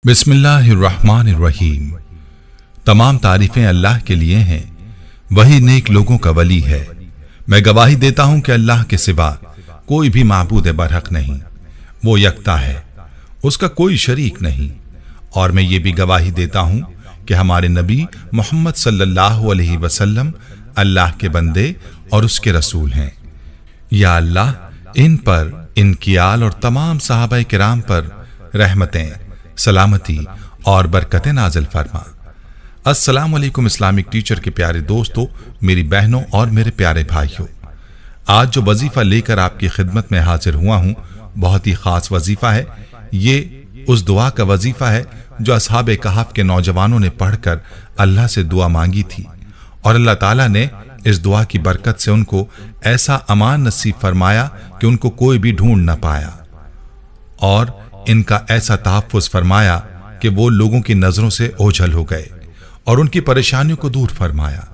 बिस्मिल्लाहिर्रहमानिर्रहीम। तमाम तारीफें अल्लाह के लिए हैं, वही नेक लोगों का वली है। मैं गवाही देता हूं कि अल्लाह के सिवा कोई भी माबूद बरहक नहीं, वो यकता है, उसका कोई शरीक नहीं। और मैं ये भी गवाही देता हूं कि हमारे नबी मोहम्मद सल्लल्लाहु अलैहि वसल्लम अल्लाह के बंदे और उसके रसूल हैं। या अल्लाह इन पर, इनकी आल और तमाम सहाबा किराम पर रहमतें, सलामती और बरकतें नाज़िल फरमा। अस्सलाम वालेकुम इस्लामिक टीचर के प्यारे दोस्तों, मेरी बहनों और मेरे प्यारे भाइयों, आज जो वजीफा लेकर आपकी खिदमत में हाजिर हुआ हूं, बहुत ही खास वजीफा है। ये उस दुआ का वजीफा है जो असहाबे कहफ के नौजवानों ने पढ़कर अल्लाह से दुआ मांगी थी, और अल्लाह ताला ने इस दुआ की बरकत से उनको ऐसा अमान नसीब फरमाया कि उनको कोई भी ढूंढ न पाया, और इनका ऐसा तहफ़्फ़ुज़ फरमाया कि वो लोगों की नजरों से ओझल हो गए और उनकी परेशानियों को दूर फरमाया।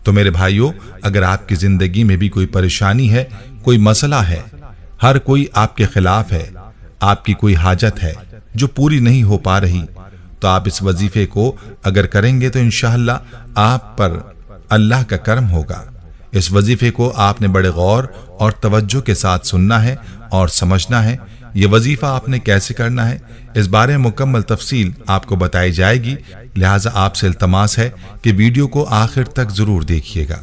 तो मेरे भाइयों, अगर आपकी जिंदगी में भी कोई परेशानी है, कोई मसला है, हर कोई आपके खिलाफ है, आपकी कोई हाजत है जो पूरी नहीं हो पा रही, तो आप इस वजीफे को अगर करेंगे तो इंशाअल्लाह आप पर अल्लाह का करम होगा। इस वजीफे को आपने बड़े गौर और तवज्जो के साथ सुनना है और समझना है। ये वजीफा आपने कैसे करना है, इस बारे में मुकम्मल तफसील आपको बताई जाएगी, लिहाजा आपसे इल्तमास है कि वीडियो को आखिर तक जरूर देखिएगा।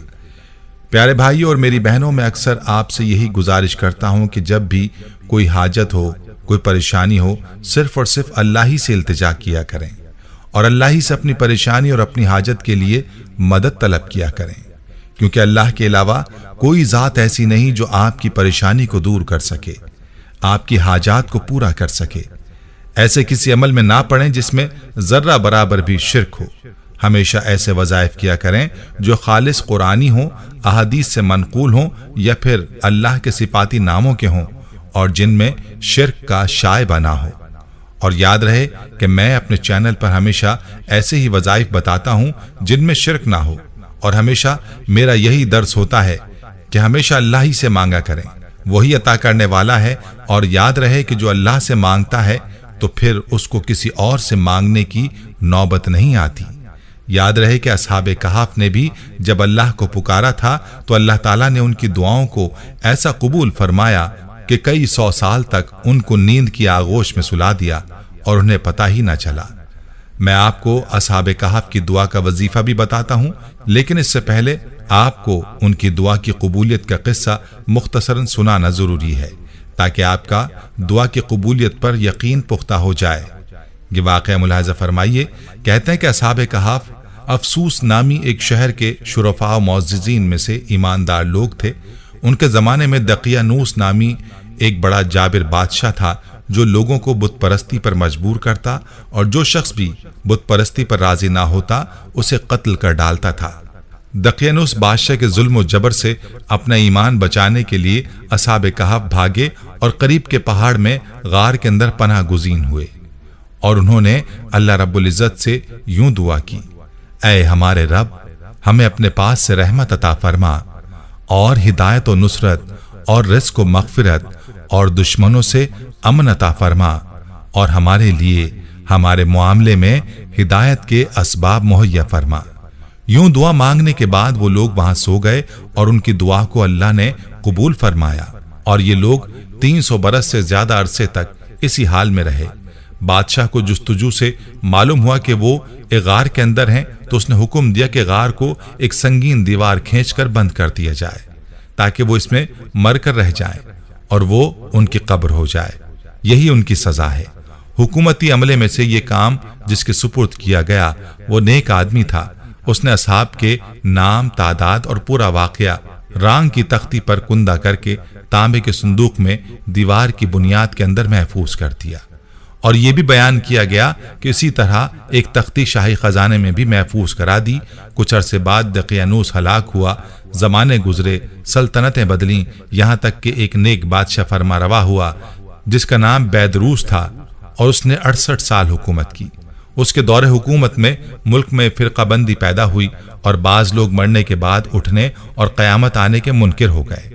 प्यारे भाइयों और मेरी बहनों, मैं अक्सर आपसे यही गुजारिश करता हूं कि जब भी कोई हाजत हो, कोई परेशानी हो, सिर्फ और सिर्फ अल्लाह ही से इल्तिजा किया करें और अल्लाह ही से अपनी परेशानी और अपनी हाजत के लिए मदद तलब किया करें, क्योंकि अल्लाह के अलावा कोई ज़ात ऐसी नहीं जो आपकी परेशानी को दूर कर सके, आपकी हाजात को पूरा कर सके। ऐसे किसी अमल में ना पड़ें जिसमें जर्रा बराबर भी शिर्क हो। हमेशा ऐसे वज़ाइफ किया करें जो खालिस कुरानी हो, अहादीस से मनकूल हो, या फिर अल्लाह के सिफाती नामों के हों और जिनमें शिर्क का शायबा ना हो। और याद रहे कि मैं अपने चैनल पर हमेशा ऐसे ही वज़ाइफ बताता हूं जिनमें शिर्क ना हो, और हमेशा मेरा यही दर्स होता है कि हमेशा अल्लाह ही से मांगा करें, वही अता करने वाला है। और याद रहे कि जो अल्लाह से मांगता है तो फिर उसको किसी और से मांगने की नौबत नहीं आती। याद रहे कि असहाबे कहफ ने भी जब अल्लाह को पुकारा था तो अल्लाह ताला ने उनकी दुआओं को ऐसा कबूल फरमाया कि कई 100 साल तक उनको नींद की आगोश में सुला दिया और उन्हें पता ही ना चला। मैं आपको असहाबे कहफ की दुआ का वजीफा भी बताता हूं, लेकिन इससे पहले आपको उनकी दुआ की कबूलियत का किस्सा मुख्तसरन सुनाना जरूरी है, ताकि आपका दुआ की कबूलियत पर यकीन पुख्ता हो जाए। ये वाक़या मुलाहिज़ा फरमाइए। कहते हैं कि असहाबे कहफ अफसूस नामी एक शहर के शुरफा और मुअज़्ज़िज़ीन में से ईमानदार लोग थे। उनके ज़माने में दकियानूस नामी एक बड़ा जाबिर बादशाह था जो लोगों को बुत परस्ती पर मजबूर करता, और जो शख्स भी बुत परस्ती पर राजी ना होता उसे कत्ल कर डालता था। दकियानूस बादशाह के जुल्म और जबर से अपना ईमान बचाने के लिए असहाबे कहफ भागे और करीब के पहाड़ में गार के अंदर पनाह गुज़ीन हुए, और उन्होंने अल्लाह रब्बुल इज़्ज़त से यूं दुआ की, ऐ हमारे रब, हमें अपने पास से रहमत अता फरमा और हिदायत और नुसरत और रिज़्क़ और मग़फ़िरत और दुश्मनों से अमन अता फरमा, और हमारे लिए हमारे मुआमले में हिदायत के असबाब मुहैया फरमा। यूं दुआ मांगने के बाद वो लोग वहां सो गए और उनकी दुआ को अल्लाह ने कबूल फरमाया, और ये लोग 300 बरस से ज्यादा अरसे तक इसी हाल में रहे। बादशाह को जुस्तजू से मालूम हुआ कि वो एक गार के अंदर हैं, तो उसने हुक्म दिया कि गार को एक संगीन दीवार खींचकर बंद कर दिया जाए, ताकि वो इसमें मरकर रह जाए और वो उनकी कब्र हो जाए। यही उनकी सजा है। हुकूमती अमले में से ये काम जिसके सुपुर्द किया गया वो नेक आदमी था। उसने असहाब के नाम, तादाद और पूरा वाकया रांग की तख्ती पर कुंदा करके तांबे के संदूक में दीवार की बुनियाद के अंदर महफूज कर दिया, और यह भी बयान किया गया कि इसी तरह एक तख्ती शाही खजाने में भी महफूज करा दी। कुछ अरसे बाद दकियानूस हलाक हुआ, जमाने गुजरे, सल्तनतें बदलीं, यहाँ तक कि एक नेक बादशाह फरमा रवा हुआ जिसका नाम बैदरूस था, और उसने 68 साल हुकूमत की। उसके दौरे हुकूमत में मुल्क में फिरकाबंदी पैदा हुई, और बाज लोग मरने के बाद उठने और क़यामत आने के मुनकिर हो गए।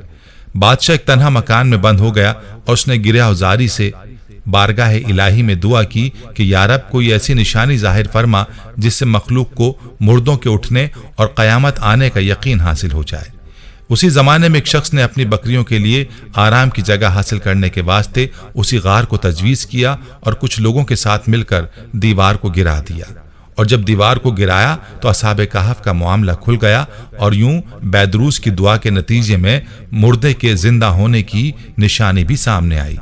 बादशाह एक तन्हा मकान में बंद हो गया, और उसने गिरह औजारी से बारगाह इलाही में दुआ की कि या रब कोई ऐसी निशानी जाहिर फरमा जिससे मखलूक को मुर्दों के उठने और क़यामत आने का यकीन हासिल हो जाए। उसी ज़माने में एक शख्स ने अपनी बकरियों के लिए आराम की जगह हासिल करने के वास्ते उसी गार को तजवीज़ किया और कुछ लोगों के साथ मिलकर दीवार को गिरा दिया। और जब दीवार को गिराया तो असहाबे कहफ का मामला खुल गया और यूं बैदरूस की दुआ के नतीजे में मुर्दे के जिंदा होने की निशानी भी सामने आई।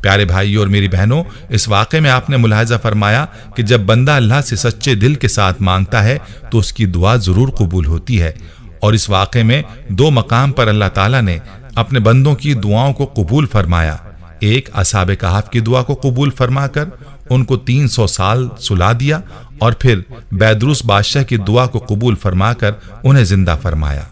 प्यारे भाइयों और मेरी बहनों, इस वाक़े में आपने मुलाहिजा फरमाया कि जब बंदा अल्लाह से सच्चे दिल के साथ मांगता है तो उसकी दुआ जरूर कबूल होती है। और इस वाक़े में दो मकाम पर अल्लाह ताला ने अपने बंदों की दुआओं को कबूल फरमाया। एक असहाबे कहफ की दुआ को कबूल फरमाकर उनको 300 साल सुला दिया और फिर बैदरूस बादशाह की दुआ को कबूल फरमाकर उन्हें जिंदा फरमाया।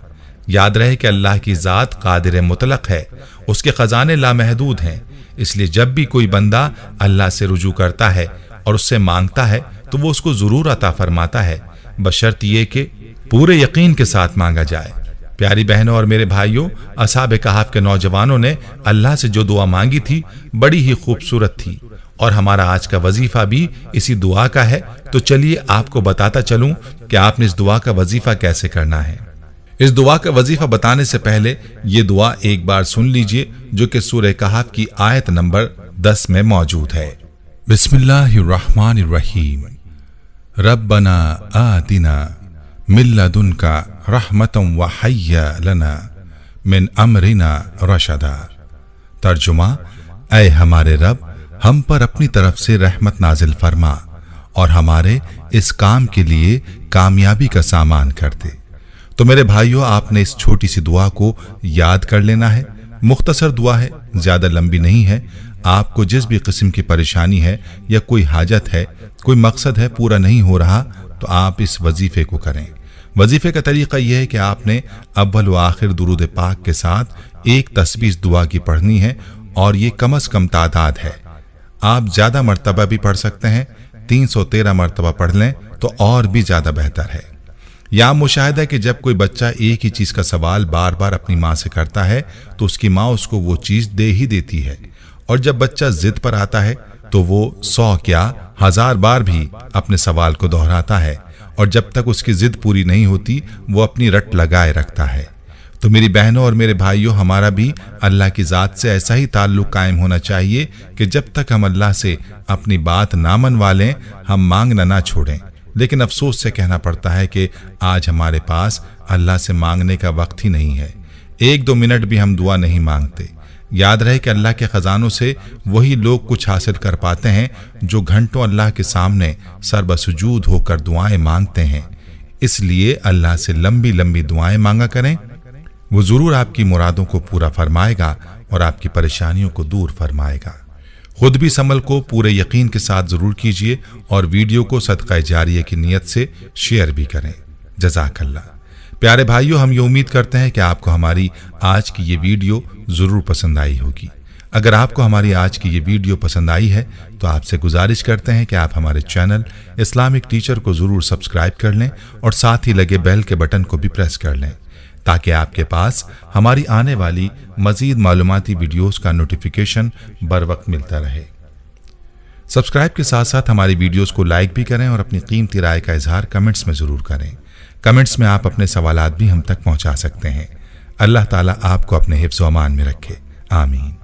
याद रहे कि अल्लाह की ज़ात कादिर मुतलक है, उसके खजाने लामहदूद हैं। इसलिए जब भी कोई बंदा अल्लाह से रुजू करता है और उससे मांगता है तो वो उसको जरूर अता फरमाता है, बशर्त ये कि पूरे यकीन के साथ मांगा जाए। प्यारी बहनों और मेरे भाइयों, असहाबे कहफ के नौजवानों ने अल्लाह से जो दुआ मांगी थी बड़ी ही खूबसूरत थी और हमारा आज का वजीफा भी इसी दुआ का है। तो चलिए आपको बताता चलूं कि आपने इस दुआ का वजीफा कैसे करना है। इस दुआ का वजीफा बताने से पहले ये दुआ एक बार सुन लीजिए जो कि सूरह कहफ की आयत नंबर 10 में मौजूद है। बिस्मिल्लाहिर्रहमानिर्रहीम। रब्बना आतिना मिन लदुनका रहमतम व हय्य लना मिन अमरिना रशदा। तर्जुमा, ऐ हमारे रब, हम पर अपनी तरफ से रहमत नाजिल फरमा और हमारे इस काम के लिए कामयाबी का सामान कर दे। तो मेरे भाइयों, आपने इस छोटी सी दुआ को याद कर लेना है। मुख्तसर दुआ है, ज्यादा लंबी नहीं है। आपको जिस भी किस्म की परेशानी है या कोई हाजत है, कोई मकसद है पूरा नहीं हो रहा, तो आप इस वजीफे को करें। वजीफे का तरीका यह है कि आपने अव्वल व आखिर दुरूद पाक के साथ एक तस्बीह दुआ की पढ़नी है और ये कम से कम तादाद है। आप ज्यादा मर्तबा भी पढ़ सकते हैं, 313 मर्तबा पढ़ लें तो और भी ज्यादा बेहतर है। यहाँ मुशाहिदा है कि जब कोई बच्चा एक ही चीज का सवाल बार बार अपनी माँ से करता है तो उसकी माँ उसको वो चीज दे ही देती है, और जब बच्चा जिद पर आता है तो वो 100 क्या 1000 बार भी अपने सवाल को दोहराता है, और जब तक उसकी जिद पूरी नहीं होती वो अपनी रट लगाए रखता है। तो मेरी बहनों और मेरे भाइयों, हमारा भी अल्लाह की ज़ात से ऐसा ही ताल्लुक कायम होना चाहिए कि जब तक हम अल्लाह से अपनी बात ना मनवा लें, हम मांगना ना छोड़ें। लेकिन अफसोस से कहना पड़ता है कि आज हमारे पास अल्लाह से मांगने का वक्त ही नहीं है। 1-2 मिनट भी हम दुआ नहीं मांगते। याद रहे कि अल्लाह के खजानों से वही लोग कुछ हासिल कर पाते हैं जो घंटों अल्लाह के सामने सरबसुजूद होकर दुआएं मांगते हैं। इसलिए अल्लाह से लंबी लंबी दुआएं मांगा करें, वो जरूर आपकी मुरादों को पूरा फरमाएगा और आपकी परेशानियों को दूर फरमाएगा। खुद भी इस अमल को पूरे यकीन के साथ जरूर कीजिए और वीडियो को सदका जारिया की नीयत से शेयर भी करें। जज़ाकल्लाह। प्यारे भाइयों, हम ये उम्मीद करते हैं कि आपको हमारी आज की ये वीडियो जरूर पसंद आई होगी। अगर आपको हमारी आज की ये वीडियो पसंद आई है तो आपसे गुजारिश करते हैं कि आप हमारे चैनल इस्लामिक टीचर को जरूर सब्सक्राइब कर लें और साथ ही लगे बेल के बटन को भी प्रेस कर लें, ताकि आपके पास हमारी आने वाली मजीद मालूमाती वीडियोस का नोटिफिकेशन बर वक्त मिलता रहे। सब्सक्राइब के साथ साथ हमारी वीडियोस को लाइक भी करें और अपनी कीमती राय का इजहार कमेंट्स में जरूर करें। कमेंट्स में आप अपने सवालात भी हम तक पहुंचा सकते हैं। अल्लाह ताला आपको अपने हिफ्ज़ व अमान में रखे। आमीन।